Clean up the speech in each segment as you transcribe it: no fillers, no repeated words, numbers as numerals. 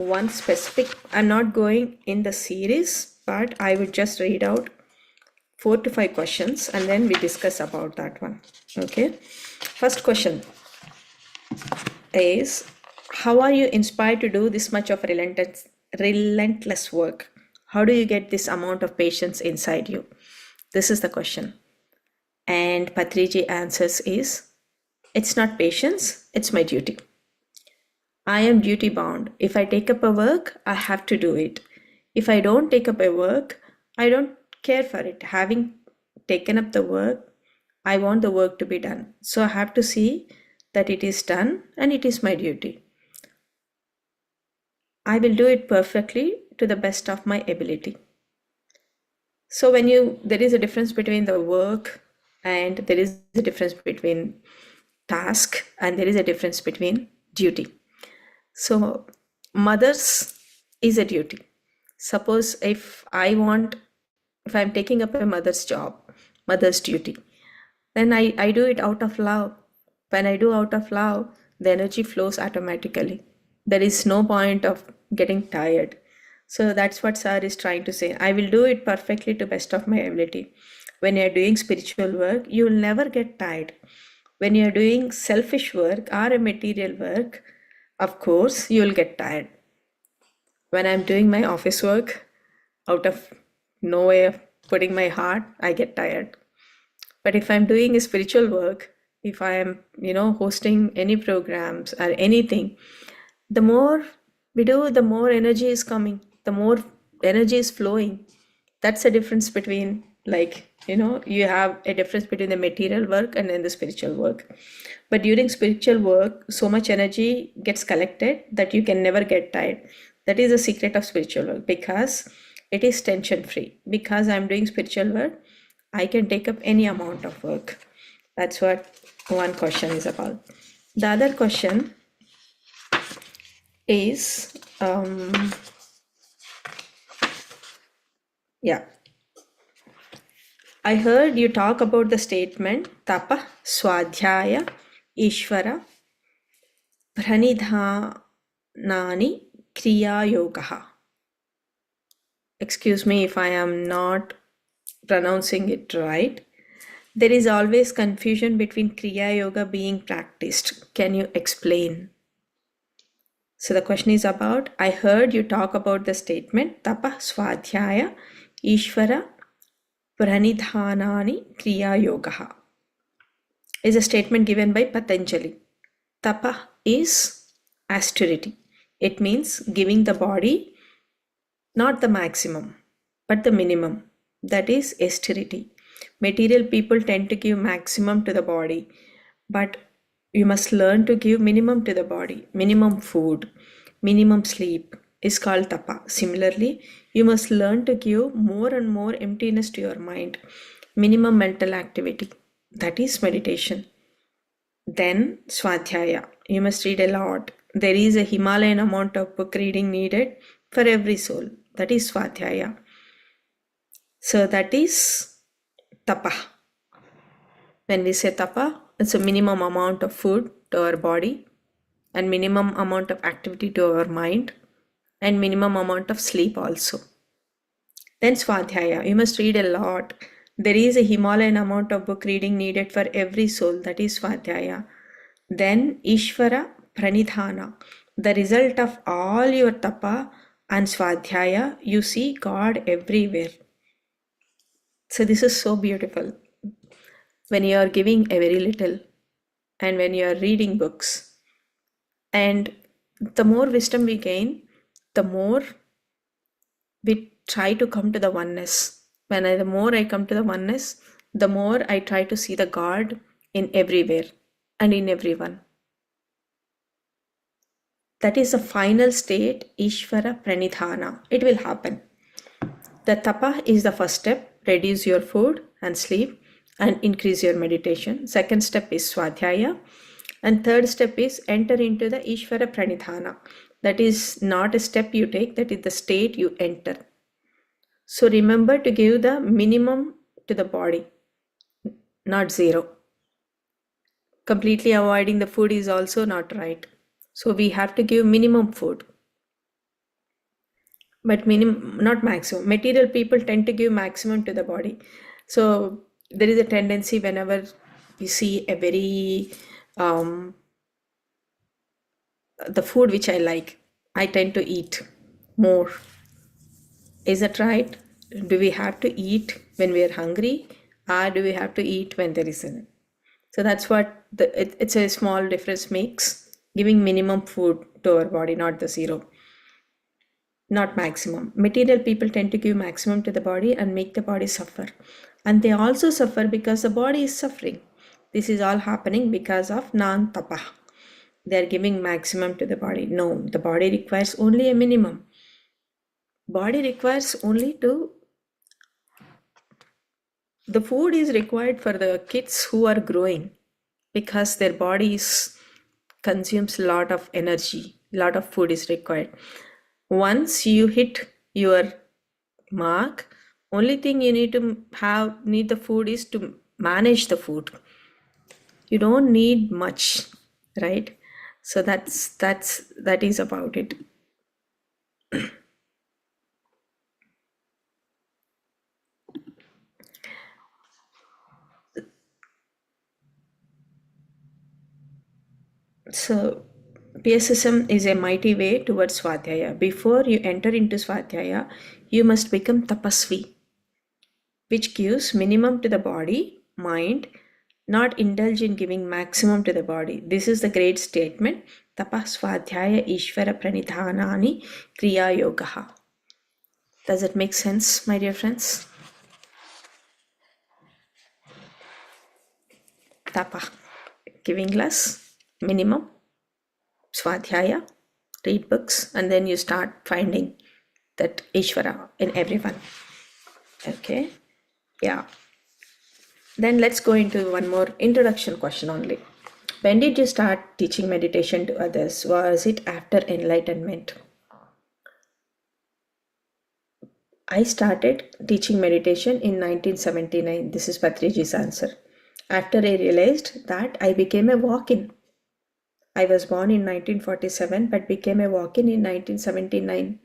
one specific, I'm not going in the series, but I would just read out 4 to 5 questions and then we discuss about that one. Okay. First question is, how are you inspired to do this much of relentless work? How do you get this amount of patience inside you? This is the question. And Patriji answers is, it's not patience, it's my duty. I am duty bound. If I take up a work, I have to do it. If I don't take up a work, I don't care for it. Having taken up the work, I want the work to be done. So I have to see that it is done and it is my duty. I will do it perfectly to the best of my ability. So there is a difference between the work and there is a difference between task and there is a difference between duty. So mothers is a duty. Suppose if I'm taking up a mother's job, mother's duty, then I do it out of love. When I do out of love, the energy flows automatically. There is no point of getting tired. So that's what Sir is trying to say. I will do it perfectly to best of my ability. When you're doing spiritual work, you will never get tired. When you're doing selfish work or a material work, of course, you will get tired. When I'm doing my office work, out of no way of putting my heart, I get tired. But if I'm doing a spiritual work, if I am, hosting any programs or anything, the more we do, the more energy is coming, the more energy is flowing. That's the difference between, you have a difference between the material work and then the spiritual work. But during spiritual work, so much energy gets collected that you can never get tired. That is the secret of spiritual work, because it is tension free. Because I'm doing spiritual work, I can take up any amount of work. That's what one question is about. The other question is, I heard you talk about the statement Tapa, Swadhyaya, Ishvara, Pranidhanani, Kriya Yogaha. Excuse me if I am not pronouncing it right. There is always confusion between Kriya Yoga being practiced. Can you explain? So the question is about, I heard you talk about the statement Tapa, Swadhyaya, Ishvara, Pranidhanani, Kriya Yogaha. Is a statement given by Patanjali. Tapa is austerity. It means giving the body not the maximum, but the minimum. That is austerity. Material people tend to give maximum to the body, but you must learn to give minimum to the body. Minimum food, minimum sleep is called tapa. Similarly, you must learn to give more and more emptiness to your mind. Minimum mental activity. That is meditation. Then Swadhyaya. You must read a lot. There is a Himalayan amount of book reading needed for every soul. That is Swadhyaya. So that is Tapa. When we say Tapa, it's a minimum amount of food to our body and minimum amount of activity to our mind and minimum amount of sleep also. Then Swadhyaya. You must read a lot. There is a Himalayan amount of book reading needed for every soul. That is Swadhyaya. Then Ishvara Pranidhana. The result of all your tapa and Swadhyaya, you see God everywhere. So this is so beautiful. When you are giving a very little and when you are reading books, and the more wisdom we gain, the more we try to come to the oneness. The more I come to the oneness, the more I try to see the God in everywhere and in everyone. That is the final state, Ishvara Pranidhana. It will happen. The tapa is the first step. Reduce your food and sleep and increase your meditation. Second step is Swadhyaya. And third step is enter into the Ishvara Pranidhana. That is not a step you take, that is the state you enter. So remember to give the minimum to the body, not zero. Completely avoiding the food is also not right. So we have to give minimum food. but not maximum. Material people tend to give maximum to the body. So there is a tendency whenever we see a very the food which I like, I tend to eat more. Is that right? Do we have to eat when we are hungry, or do we have to eat when there isn't? So that's what it's a small difference makes, giving minimum food to our body, not the zero, not maximum. Material people tend to give maximum to the body and make the body suffer. And they also suffer because the body is suffering. This is all happening because of non-tapa. They are giving maximum to the body. No, the body requires only a minimum. Body requires only to, the food is required for the kids who are growing because their bodies consumes a lot of energy, lot of food is required. Once you hit your mark, only thing you need to need the food is to manage the food. You don't need much, right? So that is about it. So PSSM is a mighty way towards Swadhyaya. Before you enter into Swadhyaya, you must become tapasvi, which gives minimum to the body, mind, not indulge in giving maximum to the body. This is the great statement. Tapasvadhyaya Ishvara Pranidhanani Kriya Yogaha. Does it make sense, my dear friends? Tapa, giving less, minimum, Swadhyaya, read books, and then you start finding that Ishvara in everyone. Okay, yeah. Then let's go into one more introduction question only. When did you start teaching meditation to others? Was it after enlightenment? I started teaching meditation in 1979. This is Patriji's answer. After I realized that I became a walk-in. I was born in 1947 but became a walk-in in 1979.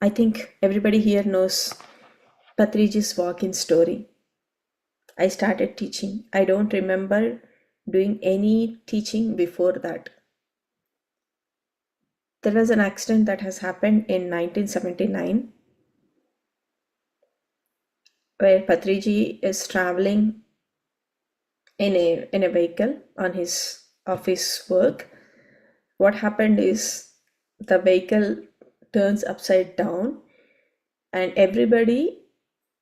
I think everybody here knows Patriji's walk-in story. I started teaching. I don't remember doing any teaching before that. There was an accident that has happened in 1979 where Patriji is traveling in a vehicle on his office work. What happened is the vehicle turns upside down and everybody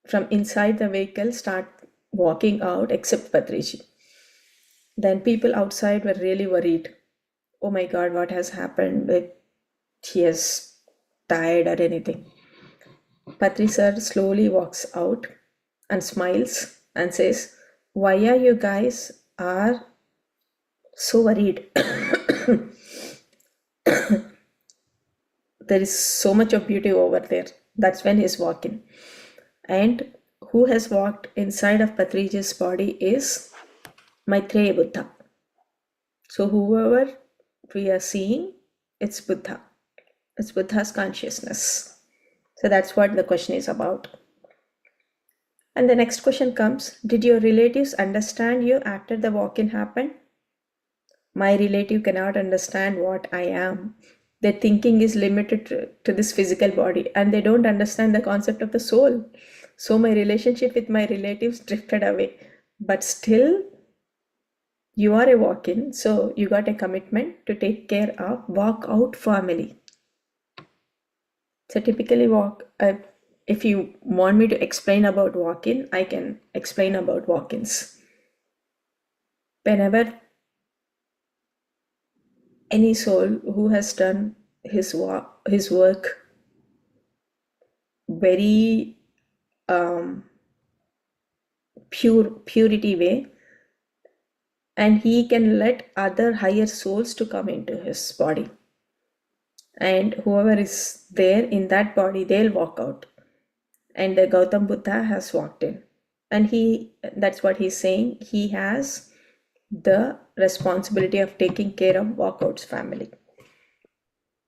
from inside the vehicle start walking out except Patriji. Then people outside were really worried. Oh my God, what has happened? He has died or anything. Patri sir slowly walks out and smiles and says, why are you guys are so worried? There is so much of beauty over there. That's when he's walking. And who has walked inside of Patriji's body is Maitreya Buddha. So whoever we are seeing, it's Buddha. It's Buddha's consciousness. So that's what the question is about. And the next question comes, did your relatives understand you after the walk-in happened? My relative cannot understand what I am. Their thinking is limited to this physical body and they don't understand the concept of the soul. So my relationship with my relatives drifted away. But still, you are a walk-in, so you got a commitment to take care of walk-out family. So typically if you want me to explain about walk-in, I can explain about walk-ins. Whenever any soul who has done his work very purity way, and he can let other higher souls to come into his body, and whoever is there in that body, they'll walk out. And the Gautam Buddha has walked in, and that's what he's saying, he has the responsibility of taking care of walkout's family.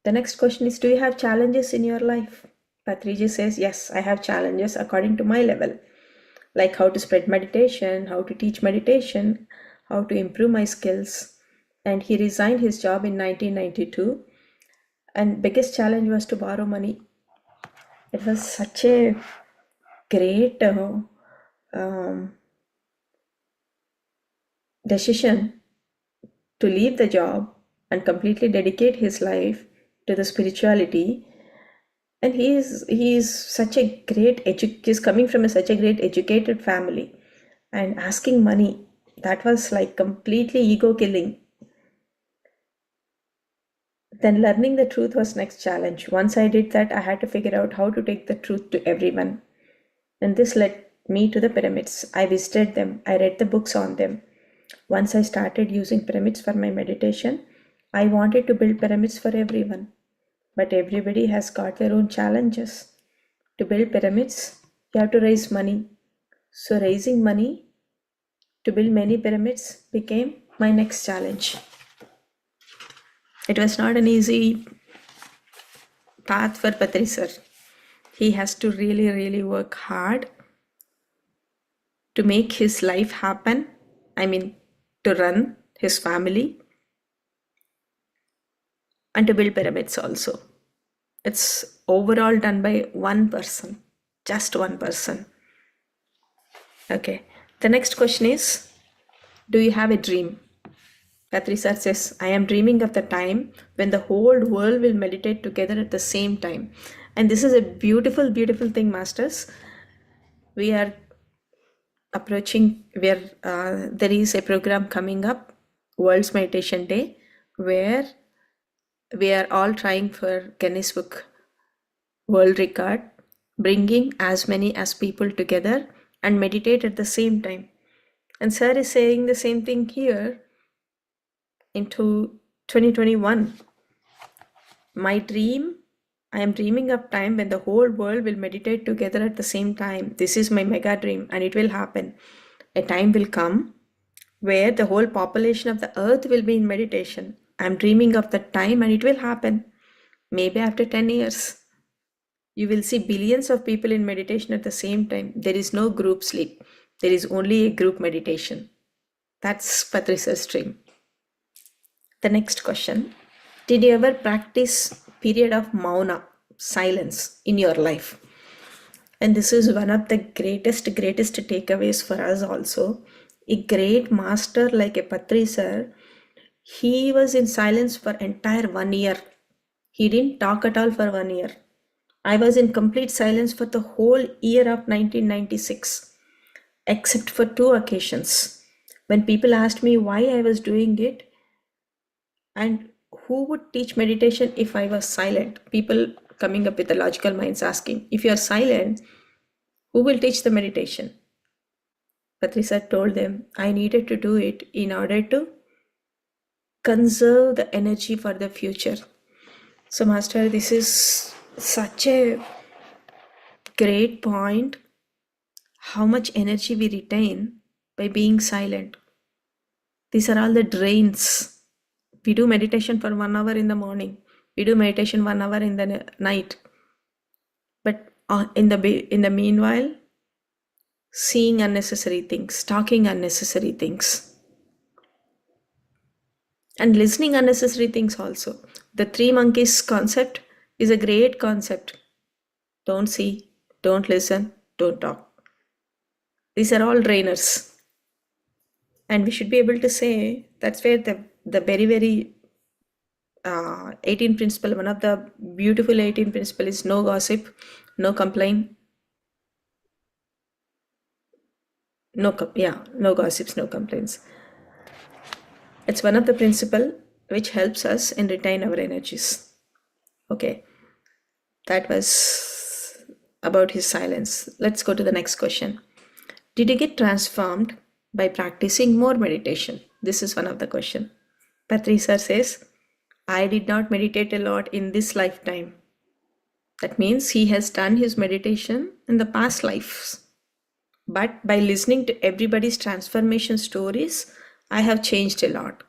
The next question is, do you have challenges in your life? Patriji says, yes, I have challenges according to my level, like how to spread meditation, how to teach meditation, how to improve my skills. And he resigned his job in 1992. And biggest challenge was to borrow money. It was such a great decision to leave the job and completely dedicate his life to the spirituality. And he is such a great he's coming from such a great educated family, and asking money, that was like completely ego killing. Then learning the truth was next challenge. Once I did that, I had to figure out how to take the truth to everyone. And this led me to the pyramids. I visited them. I read the books on them. Once I started using pyramids for my meditation, I wanted to build pyramids for everyone. But everybody has got their own challenges. To build pyramids, you have to raise money. So raising money to build many pyramids became my next challenge. It was not an easy path for Patri sir. He has to really, really work hard to make his life happen. I mean, to run his family and to build pyramids also. It's overall done by one person, just one person. Okay, the next question is, do you have a dream? Patri sir says, I am dreaming of the time when the whole world will meditate together at the same time. And this is a beautiful, beautiful thing, masters. We are approaching where there is a program coming up, World's Meditation Day, where we are all trying for Guinness Book World Record, bringing as many as people together and meditate at the same time. And sir is saying the same thing here into 2021. My dream, I am dreaming of time when the whole world will meditate together at the same time. This is my mega dream, and it will happen. A time will come where the whole population of the earth will be in meditation. I'm dreaming of that time, and it will happen. Maybe after 10 years. You will see billions of people in meditation at the same time. There is no group sleep. There is only a group meditation. That's Patri sir's dream. The next question. Did you ever practice period of mauna, silence, in your life? And this is one of the greatest takeaways for us also. A great master like a Patri sir, he was in silence for entire 1 year. He didn't talk at all for 1 year. I was in complete silence for the whole year of 1996, except for 2 occasions. When people asked me why I was doing it and who would teach meditation if I was silent, people coming up with the logical minds asking, if you are silent, who will teach the meditation? Patri sir told them, I needed to do it in order to conserve the energy for the future. So master, this is such a great point, how much energy we retain by being silent. These are all the drains. We do meditation for 1 hour in the morning. We do meditation 1 hour in the night. But in the meanwhile, seeing unnecessary things, talking unnecessary things, and listening unnecessary things also. The 3 monkeys concept is a great concept. Don't see, don't listen, don't talk. These are all drainers. And we should be able to say that's where the very, very 18 principle, one of the beautiful 18 principle is no gossip, no complaint, no gossips, no complaints. It's one of the principle which helps us in retain our energies. Okay, that was about his silence. Let's go to the next question. Did you get transformed by practicing more meditation? This is one of the question. Patri sir says, I did not meditate a lot in this lifetime. That means he has done his meditation in the past lives. But by listening to everybody's transformation stories, I have changed a lot.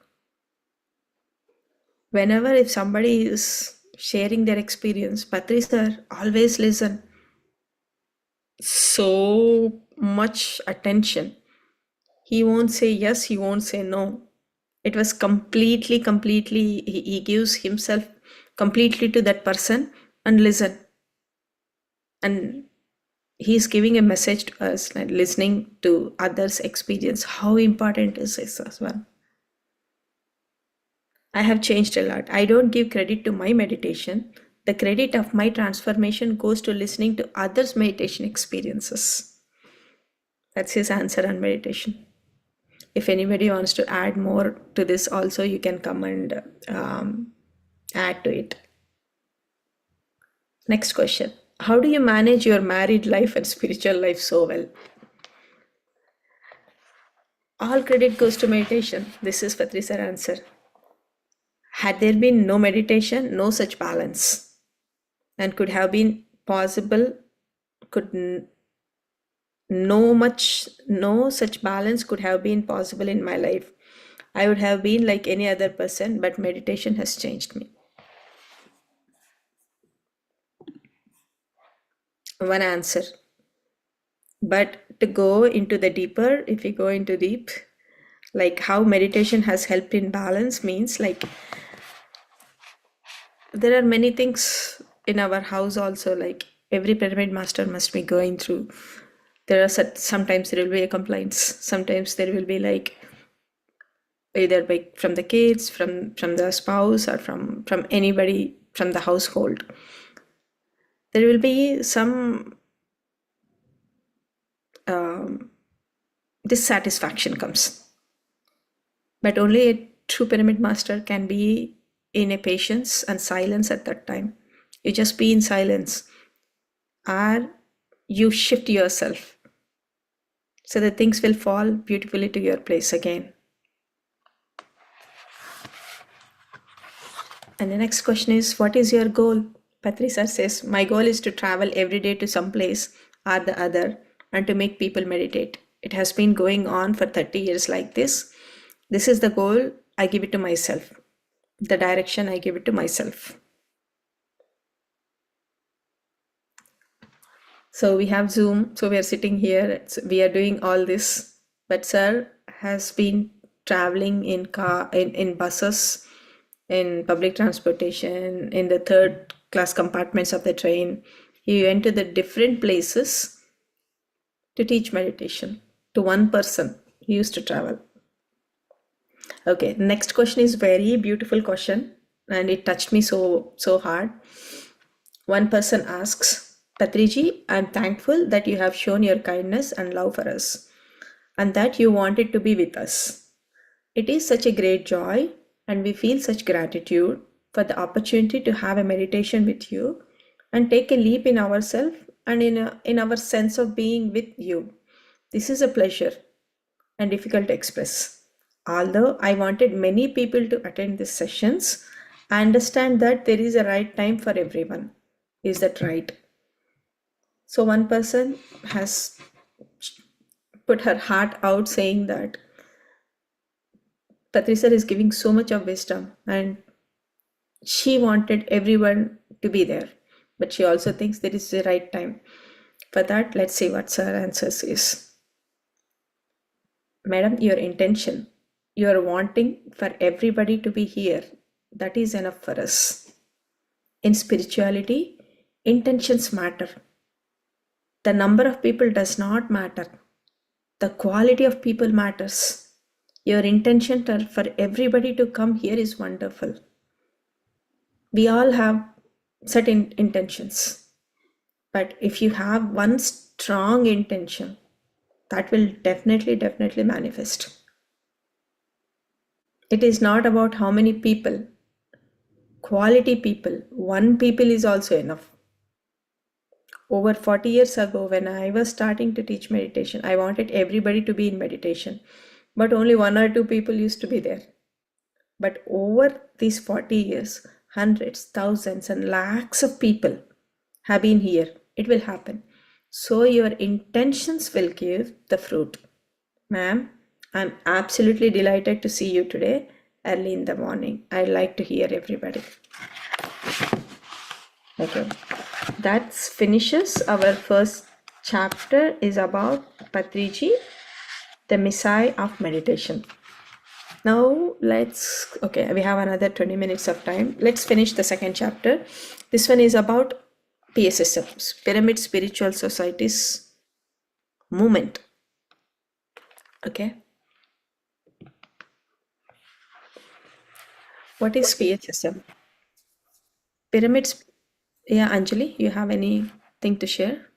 Whenever if somebody is sharing their experience. Patri sir always listen. So much attention. He won't say yes, he won't say no. It was completely, he gives himself completely to that person and listen. And he's giving a message to us, and listening to others' experience. How important is this as well? I have changed a lot. I don't give credit to my meditation. The credit of my transformation goes to listening to others' meditation experiences. That's his answer on meditation. If anybody wants to add more to this also, you can come and add to it. Next question. How do you manage your married life and spiritual life so well? All credit goes to meditation. This is Patri's answer. Had there been no meditation, no such balance, and could have been possible, no such balance could have been possible in my life. I would have been like any other person, but meditation has changed me. One answer. But to go into the deeper, if we go into deep, like how meditation has helped in balance means like there are many things in our house also, like every pyramid master must be going through. There are sometimes there will be a complaints, sometimes there will be like either by from the kids, from the spouse, or from anybody from the household. There will be some dissatisfaction comes, but only a true pyramid master can be in a patience and silence at that time. You just be in silence, or you shift yourself so that things will fall beautifully to your place again. And the next question is, what is your goal? Patri sir says, my goal is to travel every day to some place or the other and to make people meditate. It has been going on for 30 years like this. This is the goal. I give it to myself. The direction, I give it to myself. So we have Zoom. So we are sitting here. We are doing all this. But sir has been traveling in car, in buses, in public transportation, in the third class compartments of the train. He went to the different places to teach meditation to one person. He used to travel. Okay, next question is very beautiful question, and it touched me so hard. One person asks, Patriji, I'm thankful that you have shown your kindness and love for us, and that you wanted to be with us. It is such a great joy, and we feel such gratitude for the opportunity to have a meditation with you and take a leap in ourselves and in our sense of being with you. This is a pleasure and difficult to express. Although I wanted many people to attend these sessions, I understand that there is a right time for everyone. Is that right? So one person has put her heart out saying that Patricia is giving so much of wisdom and she wanted everyone to be there, but she also thinks there is the right time. For that, let's see what her answers is. Madam, your intention, you are wanting for everybody to be here. That is enough for us. In spirituality, intentions matter. The number of people does not matter. The quality of people matters. Your intention for everybody to come here is wonderful. We all have certain intentions, but if you have one strong intention, that will definitely manifest. It is not about how many people, quality people. One people is also enough. Over 40 years ago, when I was starting to teach meditation, I wanted everybody to be in meditation, but only 1 or 2 people used to be there. But over these 40 years, hundreds, thousands, and lakhs of people have been here. It will happen. So your intentions will give the fruit. Ma'am, I'm absolutely delighted to see you today early in the morning. I'd like to hear everybody. Okay, that finishes our first chapter is about Patriji, the Messiah of meditation. Now okay, we have another 20 minutes of time. Let's finish the second chapter. This one is about PSSMs, Pyramid Spiritual Societies Movement. Okay. What is PSSM? Pyramids. Yeah, Anjali, you have anything to share?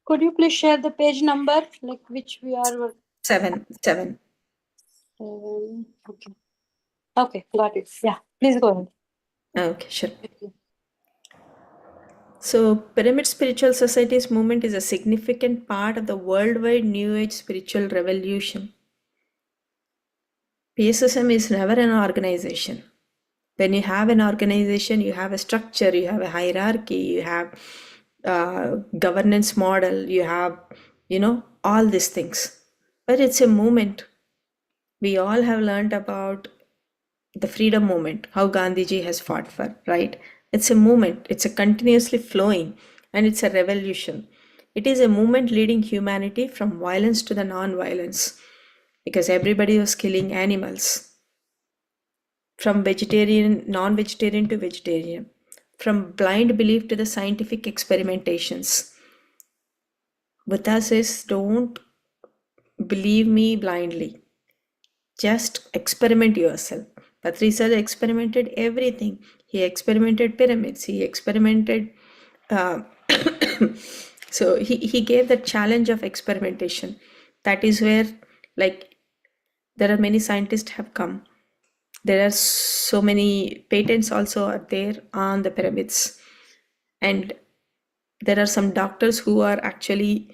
Could you please share the page number, like which we are? 7. Okay. Okay, got it. Yeah, please go ahead. Okay, sure. So, Pyramid Spiritual Societies movement is a significant part of the worldwide New Age spiritual revolution. PSSM is never an organization. When you have an organization, you have a structure, you have a hierarchy, you have governance model, you have, all these things. But it's a movement. We all have learned about the freedom movement, how Gandhiji has fought for, right? It's a movement, it's a continuously flowing, and it's a revolution. It is a movement leading humanity from violence to the non-violence, because everybody was killing animals, from vegetarian, non-vegetarian to vegetarian, from blind belief to the scientific experimentations. Buddha says, don't believe me blindly. Just experiment yourself. Patrisa experimented everything. He experimented pyramids. He experimented. Uh, so he gave the challenge of experimentation. That is where, like, there are many scientists have come. There are so many patents also are there on the pyramids, and there are some doctors who are actually,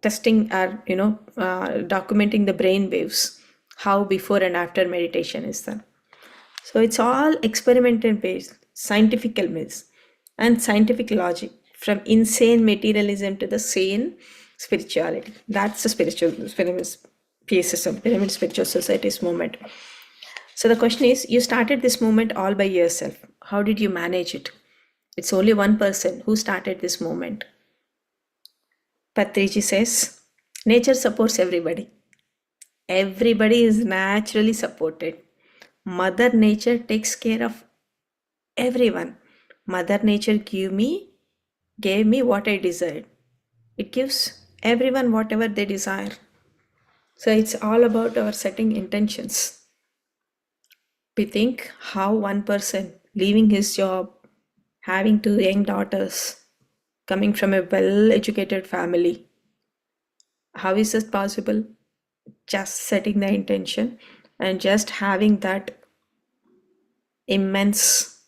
testing or documenting the brain waves, how before and after meditation is done. So it's all experimental based, scientific based, and scientific logic, from insane materialism to the sane spirituality. That's the spiritual PSSM, Pyramid Spiritual Societies movement. So the question is, you started this movement all by yourself. How did you manage it? It's only one person who started this movement. Patriji says, nature supports everybody. Everybody is naturally supported. Mother Nature takes care of everyone. Mother Nature gave me what I desired. It gives everyone whatever they desire. So it's all about our setting intentions. We think how one person leaving his job, having two young daughters, coming from a well-educated family, how is this possible? Just setting the intention and just having that immense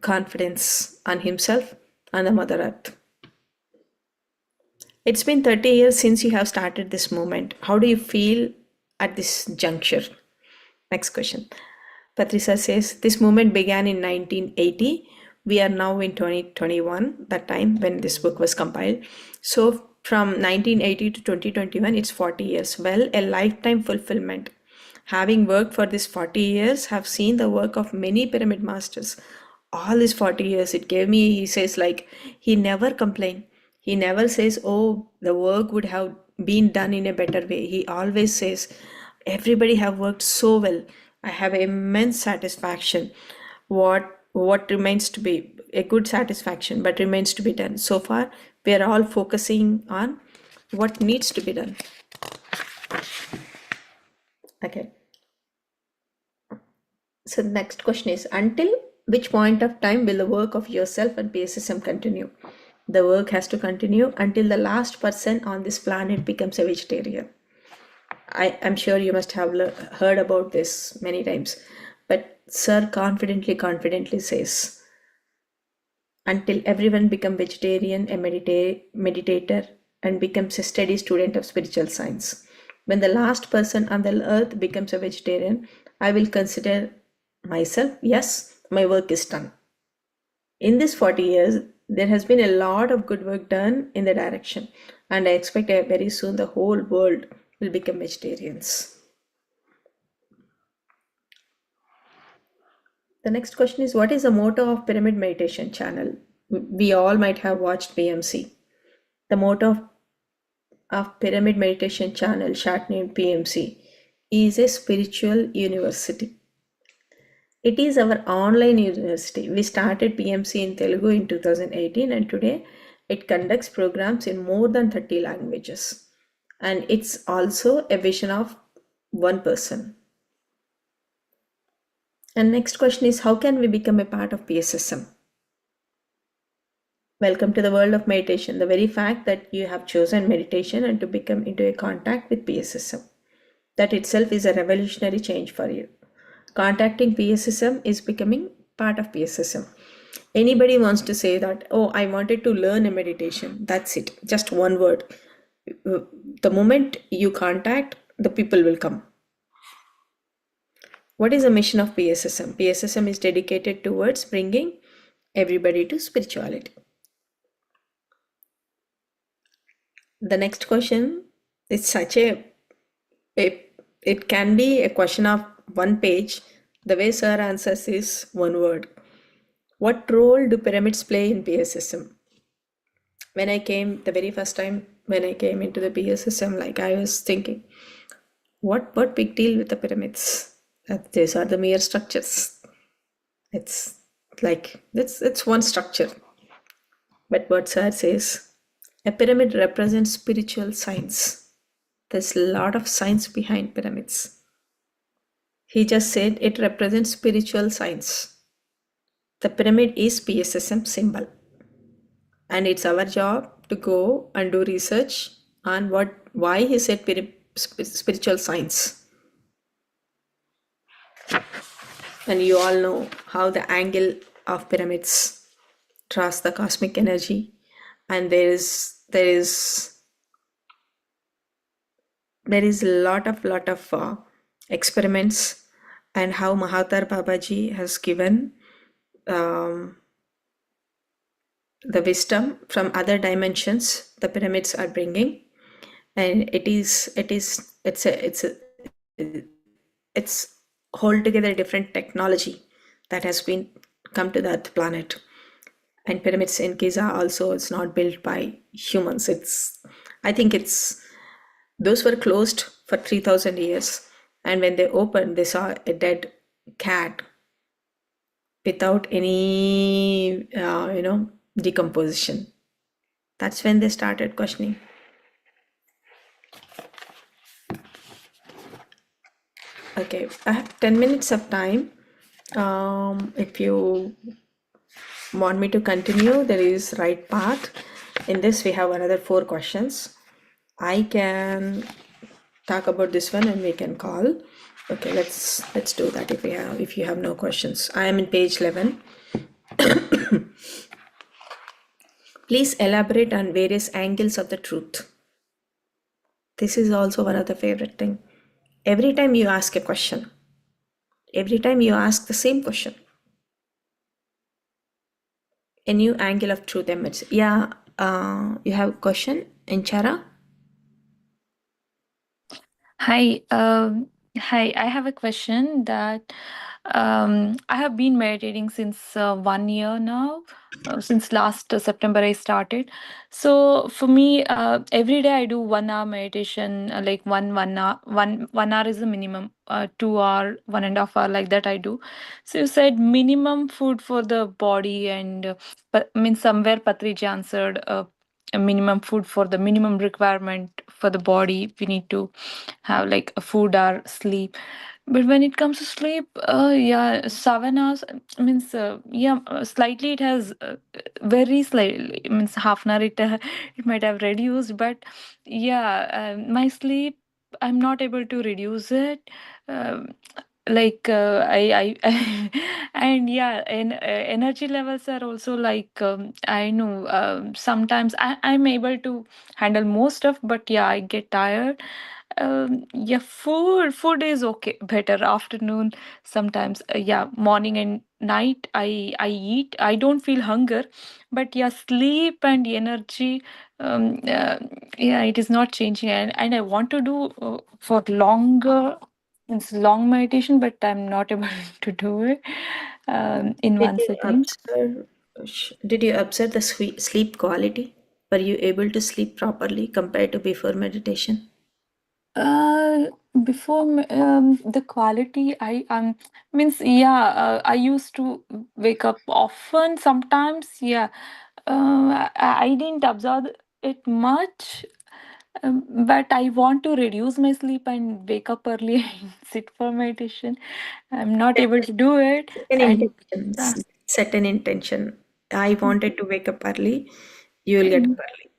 confidence on himself and the Mother Earth. It's been 30 years since you have started this movement. How do you feel at this juncture? Next question. Patricia says, this movement began in 1980. We are now in 2021, that time when this book was compiled. So from 1980 to 2021, it's 40 years. Well, a lifetime fulfillment. Having worked for this 40 years, have seen the work of many pyramid masters. All these 40 years, it gave me, he says, like, he never complained. He never says, oh, the work would have been done in a better way. He always says, everybody have worked so well. I have immense satisfaction. What remains to be a good satisfaction, but remains to be done. So far, we are all focusing on what needs to be done. Okay. So the next question is, until which point of time will the work of yourself and PSSM continue? The work has to continue until the last person on this planet becomes a vegetarian. I'm sure you must have heard about this many times, but Sir confidently says, until everyone become vegetarian, a meditator, and becomes a steady student of spiritual science. When the last person on the earth becomes a vegetarian, I will consider myself, yes, my work is done. In this 40 years, there has been a lot of good work done in the direction, and I expect very soon the whole world will become vegetarians. The next question is, what is the motto of Pyramid Meditation channel? We all might have watched PMC. The motto of Pyramid Meditation channel, short named PMC, is a spiritual university. It is our online university. We started PMC in Telugu in 2018, and today it conducts programs in more than 30 languages. And it's also a vision of one person. And next question is, how can we become a part of PSSM? Welcome to the world of meditation. The very fact that you have chosen meditation and to become into a contact with PSSM, that itself is a revolutionary change for you. Contacting PSSM is becoming part of PSSM. Anybody wants to say that, oh, I wanted to learn a meditation. That's it. Just one word. The moment you contact, the people will come. What is the mission of PSSM? PSSM is dedicated towards bringing everybody to spirituality. The next question is such it can be a question of one page. The way sir answers is one word. What role do pyramids play in PSSM? When I came the very first time, when I came into the PSSM, like I was thinking, what big deal with the pyramids? These are the mere structures. It's like it's one structure. But what sir says, a pyramid represents spiritual science. There's a lot of science behind pyramids. He just said it represents spiritual science. The pyramid is PSSM symbol. And it's our job to go and do research on why he said spiritual science. And you all know how the angle of pyramids draws the cosmic energy, and there is a lot of experiments, and how Mahatar Babaji has given the wisdom from other dimensions the pyramids are bringing, and it's altogether different technology that has been come to the Earth planet. And pyramids in Giza also, it's not built by humans. I think those were closed for 3,000 years, and when they opened, they saw a dead cat without any decomposition. That's when they started questioning. Okay, I have 10 minutes of time. If you want me to continue, there is right path. In this, we have another 4 questions. I can talk about this one and we can call. Okay, let's do that if you have no questions. I am in page 11. Please elaborate on various angles of the truth. This is also one of the favorite thing. Every time you ask a question, every time you ask the same question, a new angle of truth emerges. Yeah, you have a question, Inchara? Hi, hi. I have a question that I have been meditating since 1 year now. Since last September, I started. So for me, every day I do 1 hour meditation. Like one hour, one hour is the minimum. 2 hour, 1.5 hour, like that I do. So you said minimum food for the body, and but I mean somewhere Patriji answered a minimum food for the minimum requirement for the body. We need to have like a food or sleep. But when it comes to sleep, yeah, 7 hours means yeah, slightly it has very slightly means half an hour it might have reduced, but yeah, my sleep I'm not able to reduce it. Um like I and yeah, and energy levels are also like I know sometimes I'm able to handle most stuff, but yeah, I get tired. Yeah, food is okay, better afternoon sometimes. Yeah, morning and night I eat. I don't feel hunger, but yeah, sleep and energy. Um, uh, yeah, it is not changing, and I want to do for longer. It's long meditation, but I'm not able to do it in Did one you sitting. observe, did you observe the sleep quality? Were you able to sleep properly compared to before meditation? Uh, before the quality, I means yeah, I used to wake up often. Sometimes, yeah, I didn't observe it much. But I want to reduce my sleep and wake up early and sit for meditation. I'm not able to do it, Set an and intention. uh, Set an intention. I wanted to wake up early. You will get up early.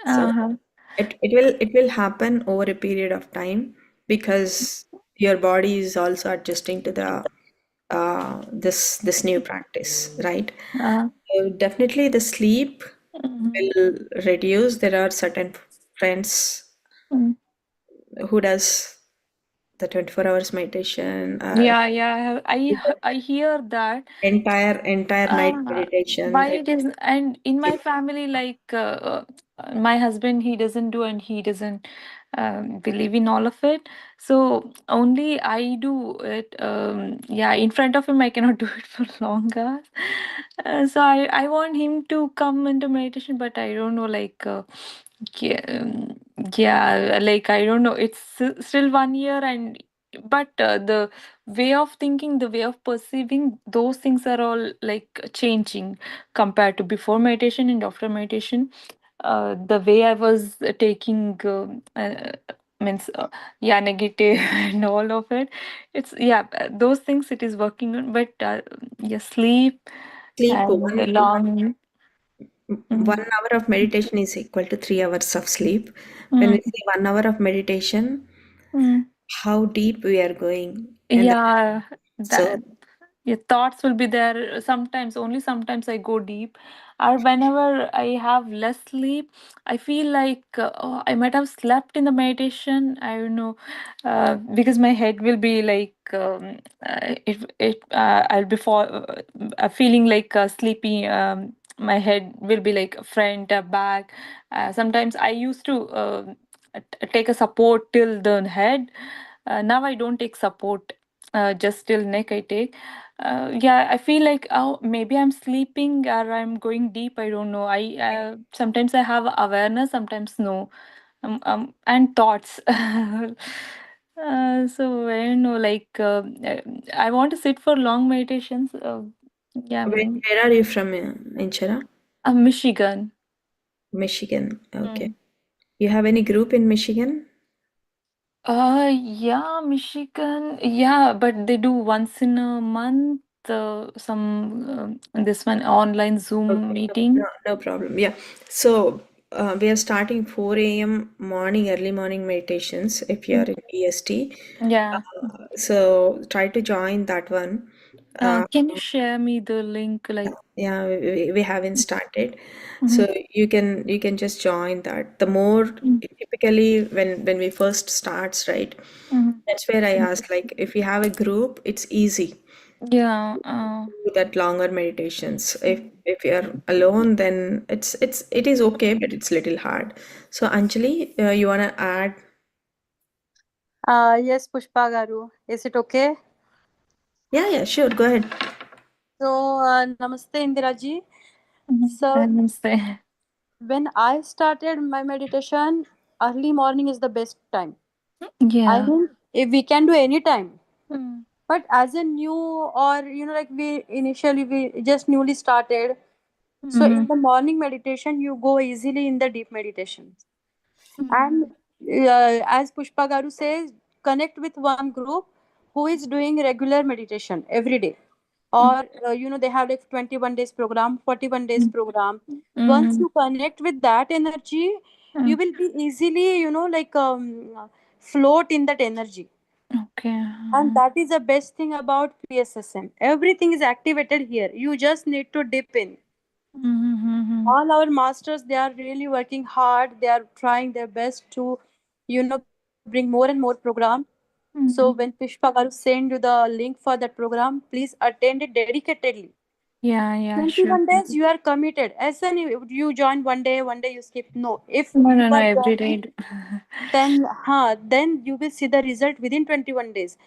So uh-huh, it will happen over a period of time because your body is also adjusting to the this new practice, right? uh, So definitely the sleep mhm, will reduce. There are certain friends mm. who does the 24 hours meditation, Yeah, I hear that. entire night meditation. Why it is, and in my family, like my husband, he doesn't do, and he doesn't believe in all of it. So only I do it. Yeah, in front of him, I cannot do it for long hours. So I want him to come into meditation, but I don't know, like. Yeah, yeah, like I don't know. It's still 1 year, and but the way of thinking, the way of perceiving, those things are all like changing compared to before meditation and after meditation. The way I was taking means yeah, negative and all of it. It's yeah, those things it is working on, but yeah, sleep Sleep and the long. one Mm, hour of meditation is equal to 3 hours of sleep. When we mm, say 1 hour of meditation, mm. how deep we are going, and Yeah, so that your thoughts will be there sometimes, only sometimes I go deep. Or whenever I have less sleep, I feel like oh, I might have slept in the meditation. I don't know, because my head will be like I'll be feeling like sleepy. My head will be like front, back. Sometimes I used to take a support till the head. Now I don't take support, just till neck I take. Yeah, I feel like oh maybe I'm sleeping or I'm going deep. I don't know. I sometimes I have awareness, sometimes no. And thoughts. So I don't know. Like I want to sit for long meditations. Yeah, where are you from, Inchara? Michigan. Michigan. Okay. Mm. You have any group in Michigan? Yeah, Michigan. Yeah, but they do once in a month. This one online Zoom Okay, no, meeting. no problem. Yeah. So we are starting 4 a.m. morning, early morning meditations if you are Mm. in EST. Yeah. So try to join that one. Uh, Can you share me the link? Like, yeah, we haven't started. mm-hmm, So you can just join that. The more typically when we first starts, right? mm-hmm. That's where I ask, like, if you have a group, it's easy Yeah. do that longer meditations. If you're alone, then it is okay, but it's little hard. So Anjali, you wanna add? Yes, Pushpa Garu. Is it okay? Yeah, yeah, sure, go ahead. So, Namaste Indira ji. I So, understand. when I started my meditation, early morning is the best time. I Yeah. mean, if we can do any time, Mm, but as a new or like we just newly started. So mm-hmm, in the morning meditation, you go easily in the deep meditation. And as Pushpa Garu says, connect with one group who is doing regular meditation every day. Or, they have like 21 days program, 41 days program. Once mm-hmm, you connect with that energy, you mm. will be easily, like float in that energy. Okay. And that is the best thing about PSSM. Everything is activated here. You just need to dip in. Mm-hmm, All our masters, they are really working hard. They are trying their best to bring more and more program. So when mm-hmm, Pushpa Garu send you the link for that program, please attend it dedicatedly. Yeah, yeah, sure. 21 days you are committed. As an you join one day you skip. No, if No, you no, no, are every joining, day. then you will see the result within 21 days.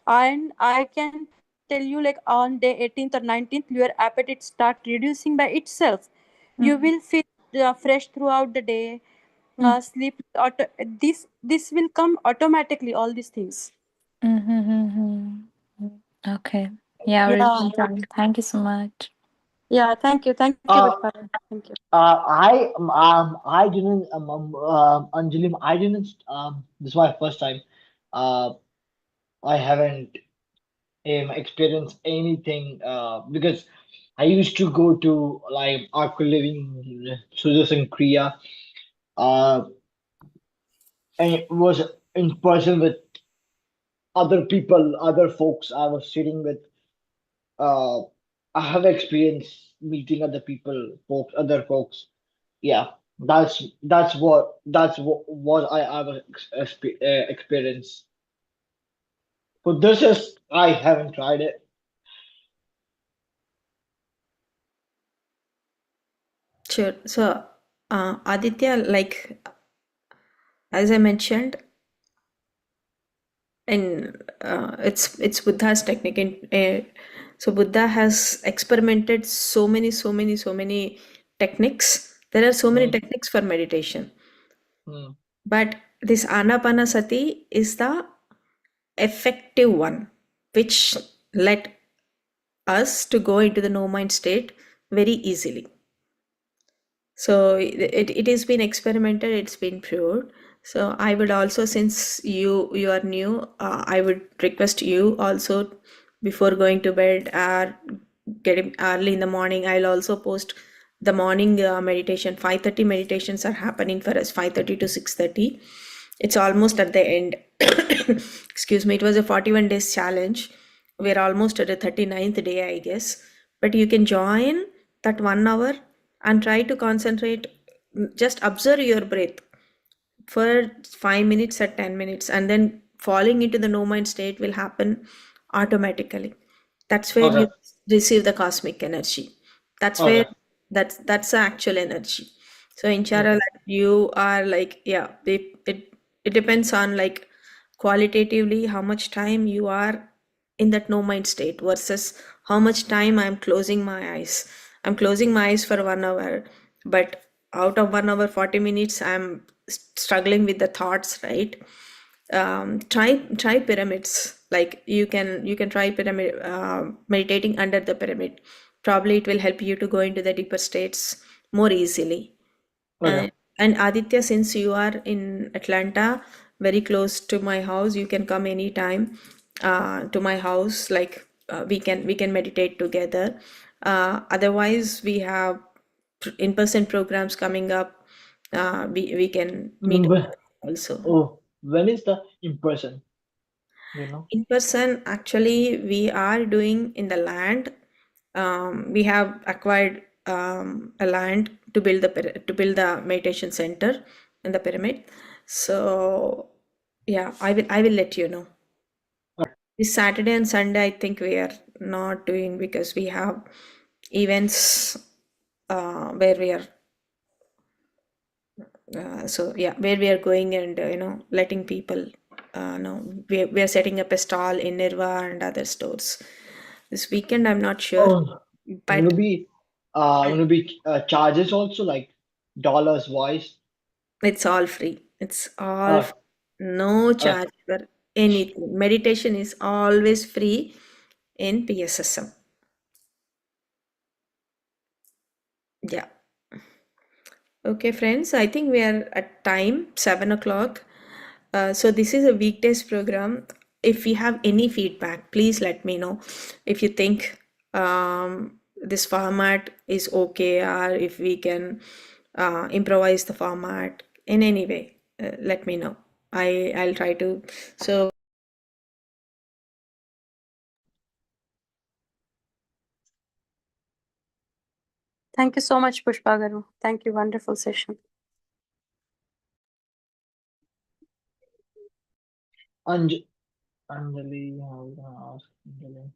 And I can tell you, like on day 18th or 19th, your appetite start reducing by itself. You will Mm-hmm. feel fresh throughout the day. Sleep this will come automatically, all these things. Mm-hmm. Okay. Yeah, I will Yeah, confirm. Thank you so much. yeah, thank you, Uh, Pushpa. Thank you. I didn't, Anjali, I didn't, this is my first time. Uh, I haven't experienced anything, because I used to go to like Arco Living studios in Korea, uh, and it was in person with other people, other folks I was sitting with. Uh, I have experienced meeting other people, folks, other folks. Yeah, that's what I was experience. For this is I haven't tried it. Sure. So, Aditya, like as I mentioned, and it's Buddha's technique. So Buddha has experimented so many techniques. There are so many Hmm, techniques for meditation, hmm, but this Anapanasati is the effective one, which let us to go into the no mind state very easily. So it has been experimented, it's been proved. So I would also, since you are new, I would request you also, before going to bed or getting early in the morning, I'll also post the morning meditation. 5:30 meditations are happening for us, 5:30 to 6:30. It's almost at the end. Excuse me, it was a 41 days challenge. We're almost at the 39th day, I guess. But you can join that 1 hour and try to concentrate. Just observe your breath for 5 minutes or 10 minutes, and then falling into the no mind state will happen automatically. That's where you okay, receive the cosmic energy. That's where okay, that's the actual energy. So in Chara, okay, like, you are like, yeah, it depends on like qualitatively how much time you are in that no mind state versus how much time I'm closing my eyes. I'm closing my eyes for 1 hour, but out of 1 hour 40 minutes I'm struggling with the thoughts, right? Try pyramids. Like you can try pyramid, meditating under the pyramid. Probably it will help you to go into the deeper states more easily. okay. And Aditya, since you are in Atlanta, very close to my house, you can come anytime to my house. Like, we can meditate together. Otherwise, we have in-person programs coming up. We can meet Mm, also. oh, when is the in person? You know? In person, actually, we are doing in the land. We have acquired a land to build to build the meditation center in the pyramid. So yeah, I will let you know. This Saturday and Sunday, I think we are not doing because we have events where we are. So yeah, where we are going and letting people know we are setting up a stall in Nirva and other stores. This weekend, I'm not sure, Oh, but gonna be charges also like dollars wise. it's all free. It's all Uh, free. No uh, charge for anything. Meditation is always free in PSSM. Yeah. Okay, friends, I think we are at time 7 o'clock. So this is a weekdays program. If you have any feedback, please let me know. If you think this format is okay, or if we can improvise the format in any way, let me know. I'll try to. So Thank you so much, Pushpa Garu. Thank you. Wonderful session. Anj Anjali, how was gonna ask Anjali?